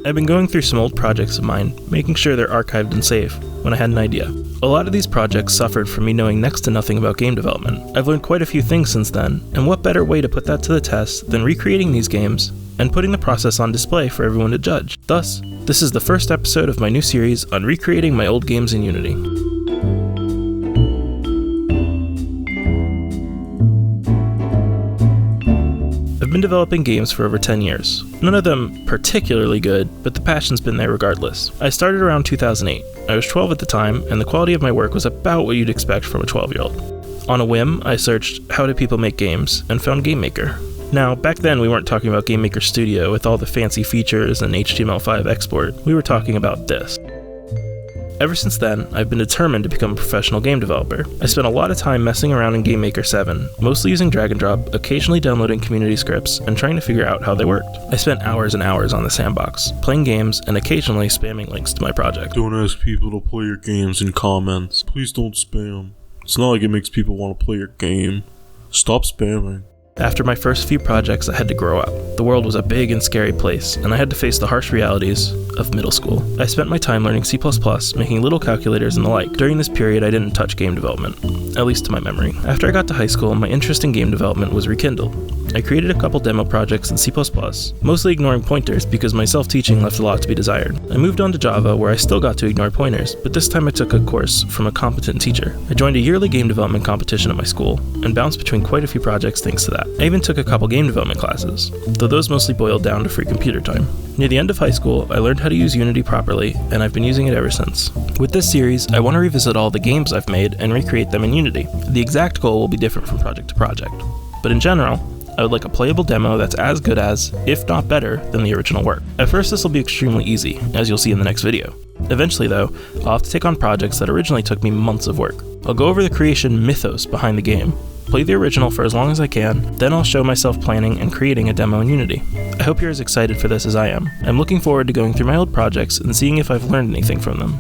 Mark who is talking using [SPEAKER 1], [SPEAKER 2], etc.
[SPEAKER 1] I've been going through some old projects of mine, making sure they're archived and safe, when I had an idea. A lot of these projects suffered from me knowing next to nothing about game development. I've learned quite a few things since then, and what better way to put that to the test than recreating these games and putting the process on display for everyone to judge. Thus, this is the first episode of my new series on recreating my old games in Unity. I've been developing games for over 10 years. None of them particularly good, but the passion's been there regardless. I started around 2008. I was 12 at the time, and the quality of my work was about what you'd expect from a 12-year-old. On a whim, I searched how do people make games, and found GameMaker. Now, back then we weren't talking about GameMaker Studio with all the fancy features and HTML5 export. We were talking about this. Ever since then, I've been determined to become a professional game developer. I spent a lot of time messing around in GameMaker 7, mostly using drag and drop, occasionally downloading community scripts, and trying to figure out how they worked. I spent hours and hours on the sandbox, playing games, and occasionally spamming links to my project.
[SPEAKER 2] Don't ask people to play your games in comments. Please don't spam. It's not like it makes people want to play your game. Stop spamming.
[SPEAKER 1] After my first few projects, I had to grow up. The world was a big and scary place, and I had to face the harsh realities of middle school. I spent my time learning C++, making little calculators and the like. During this period, I didn't touch game development, at least to my memory. After I got to high school, my interest in game development was rekindled. I created a couple demo projects in C++, mostly ignoring pointers because my self-teaching left a lot to be desired. I moved on to Java, where I still got to ignore pointers, but this time I took a course from a competent teacher. I joined a yearly game development competition at my school, and bounced between quite a few projects thanks to that. I even took a couple game development classes, though those mostly boiled down to free computer time. Near the end of high school, I learned how to use Unity properly, and I've been using it ever since. With this series, I want to revisit all the games I've made and recreate them in Unity. The exact goal will be different from project to project, but in general, I would like a playable demo that's as good as, if not better, than the original work. At first this will be extremely easy, as you'll see in the next video. Eventually though, I'll have to take on projects that originally took me months of work. I'll go over the creation mythos behind the game, play the original for as long as I can, then I'll show myself planning and creating a demo in Unity. I hope you're as excited for this as I am. I'm looking forward to going through my old projects and seeing if I've learned anything from them.